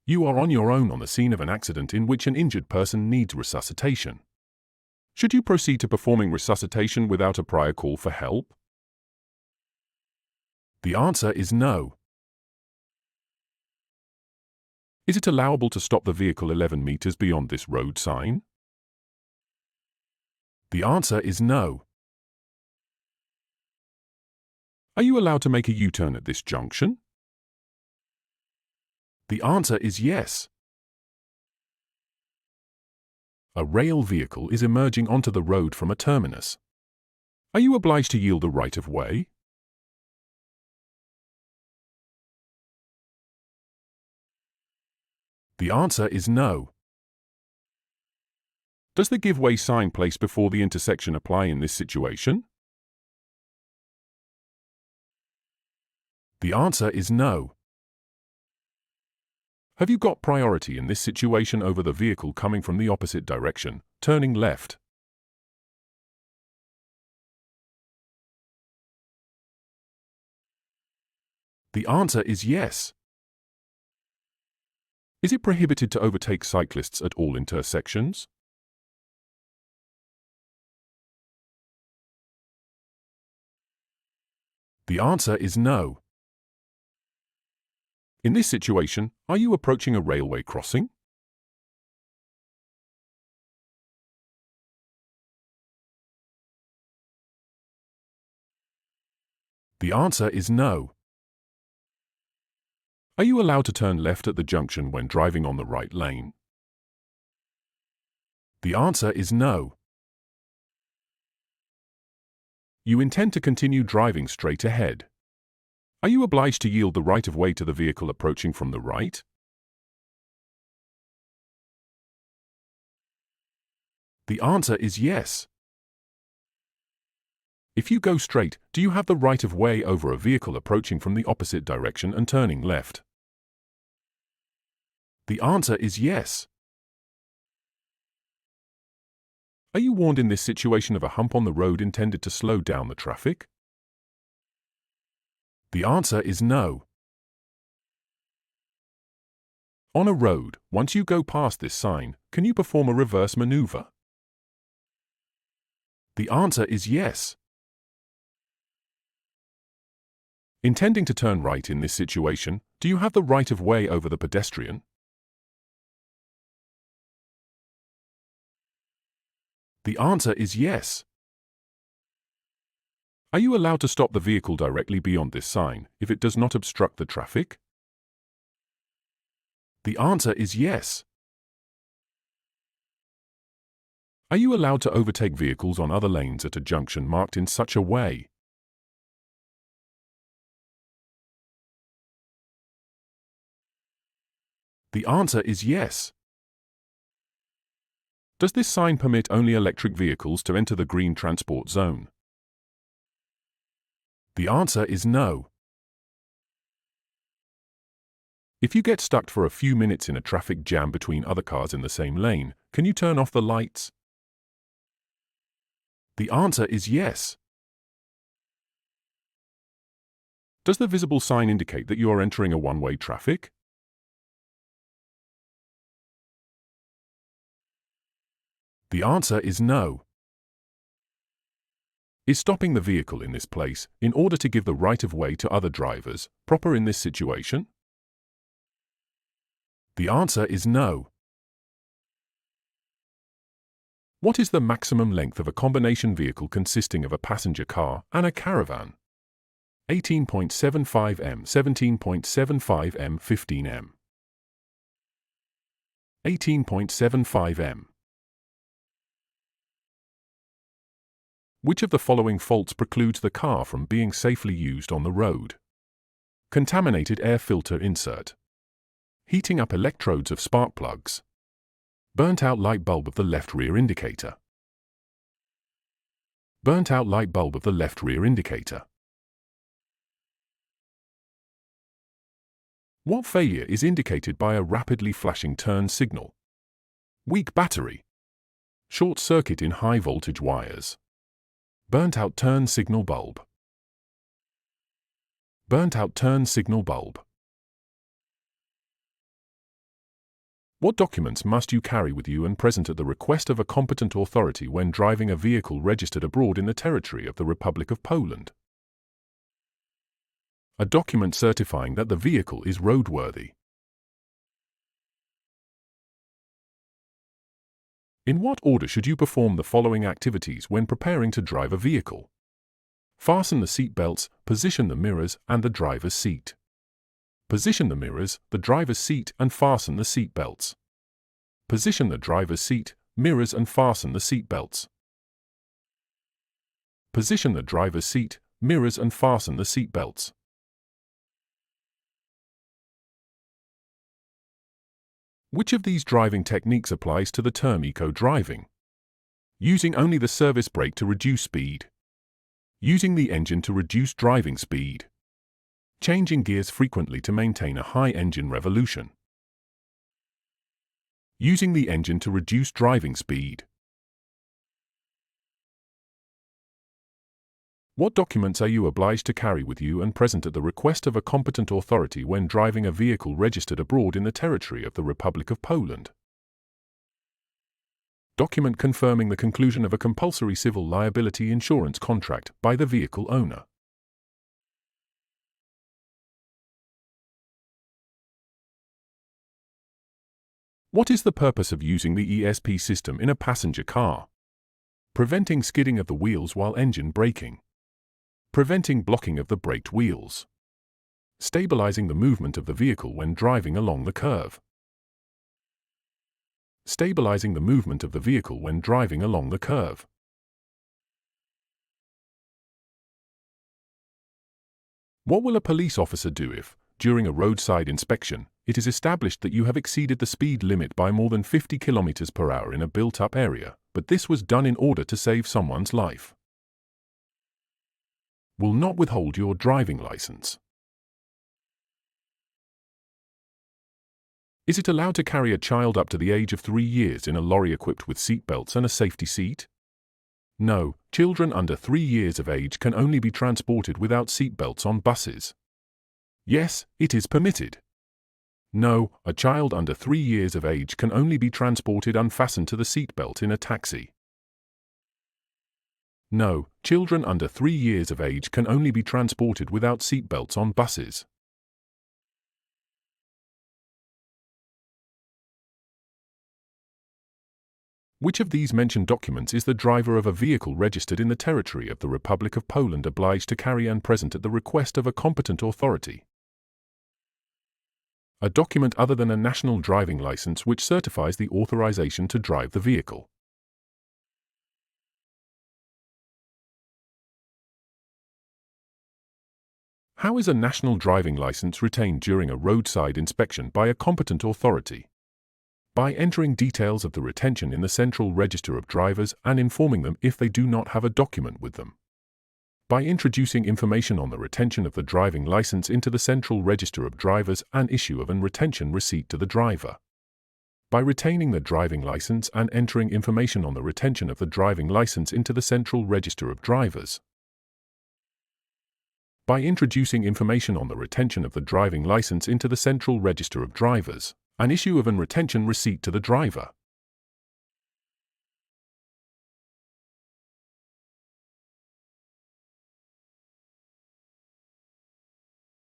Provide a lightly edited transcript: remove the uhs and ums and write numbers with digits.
You are on your own on the scene of an accident in which an injured person needs resuscitation. Should you proceed to performing resuscitation without a prior call for help? The answer is no. Is it allowable to stop the vehicle 11 meters beyond this road sign? The answer is no. Are you allowed to make a U-turn at this junction? The answer is yes. A rail vehicle is emerging onto the road from a terminus. Are you obliged to yield the right of way? The answer is no. Does the give way sign placed before the intersection apply in this situation? The answer is no. Have you got priority in this situation over the vehicle coming from the opposite direction, turning left? The answer is yes. Is it prohibited to overtake cyclists at all intersections? The answer is no. In this situation, are you approaching a railway crossing? The answer is no. Are you allowed to turn left at the junction when driving on the right lane? The answer is no. You intend to continue driving straight ahead. Are you obliged to yield the right of way to the vehicle approaching from the right? The answer is yes. If you go straight, do you have the right of way over a vehicle approaching from the opposite direction and turning left? The answer is yes. Are you warned in this situation of a hump on the road intended to slow down the traffic? The answer is no. On a road, once you go past this sign, can you perform a reverse maneuver? The answer is yes. Intending to turn right in this situation, do you have the right of way over the pedestrian? The answer is yes. Are you allowed to stop the vehicle directly beyond this sign if it does not obstruct the traffic? The answer is yes. Are you allowed to overtake vehicles on other lanes at a junction marked in such a way? The answer is yes. Does this sign permit only electric vehicles to enter the green transport zone? The answer is no. If you get stuck for a few minutes in a traffic jam between other cars in the same lane, can you turn off the lights? The answer is yes. Does the visible sign indicate that you are entering a one-way traffic? The answer is no. Is stopping the vehicle in this place, in order to give the right of way to other drivers, proper in this situation? The answer is no. What is the maximum length of a combination vehicle consisting of a passenger car and a caravan? 18.75 m, 17.75 m, 15 m. 18.75 m. Which of the following faults precludes the car from being safely used on the road? Contaminated air filter insert. Heating up electrodes of spark plugs. Burnt out light bulb of the left rear indicator. Burnt out light bulb of the left rear indicator. What failure is indicated by a rapidly flashing turn signal? Weak battery. Short circuit in high voltage wires. Burnt out turn signal bulb. Burnt out turn signal bulb. What documents must you carry with you and present at the request of a competent authority when driving a vehicle registered abroad in the territory of the Republic of Poland? A document certifying that the vehicle is roadworthy. In what order should you perform the following activities when preparing to drive a vehicle? Fasten the seatbelts, position the mirrors and the driver's seat. Position the mirrors, the driver's seat and fasten the seatbelts. Position the driver's seat, mirrors and fasten the seatbelts. Position the driver's seat, mirrors and fasten the seatbelts. Which of these driving techniques applies to the term eco-driving? Using only the service brake to reduce speed. Using the engine to reduce driving speed. Changing gears frequently to maintain a high engine revolution. Using the engine to reduce driving speed. What documents are you obliged to carry with you and present at the request of a competent authority when driving a vehicle registered abroad in the territory of the Republic of Poland? Document confirming the conclusion of a compulsory civil liability insurance contract by the vehicle owner. What is the purpose of using the ESP system in a passenger car? Preventing skidding of the wheels while engine braking. Preventing blocking of the braked wheels. Stabilizing the movement of the vehicle when driving along the curve. Stabilizing the movement of the vehicle when driving along the curve. What will a police officer do if, during a roadside inspection, it is established that you have exceeded the speed limit by more than 50 km per hour in a built-up area, but this was done in order to save someone's life? Will not withhold your driving license. Is it allowed to carry a child up to the age of 3 years in a lorry equipped with seatbelts and a safety seat? No, children under 3 years of age can only be transported without seatbelts on buses. Yes, it is permitted. No, a child under 3 years of age can only be transported unfastened to the seatbelt in a taxi. No, children under 3 years of age can only be transported without seatbelts on buses. Which of these mentioned documents is the driver of a vehicle registered in the territory of the Republic of Poland obliged to carry and present at the request of a competent authority? A document other than a national driving license which certifies the authorization to drive the vehicle. How is a national driving license retained during a roadside inspection by a competent authority? By entering details of the retention in the Central Register of Drivers and informing them if they do not have a document with them. By introducing information on the retention of the driving license into the Central Register of Drivers and issue of an retention receipt to the driver. By retaining the driving license and entering information on the retention of the driving license into the Central Register of Drivers. By introducing information on the retention of the driving license into the Central Register of Drivers, an issue of an retention receipt to the driver.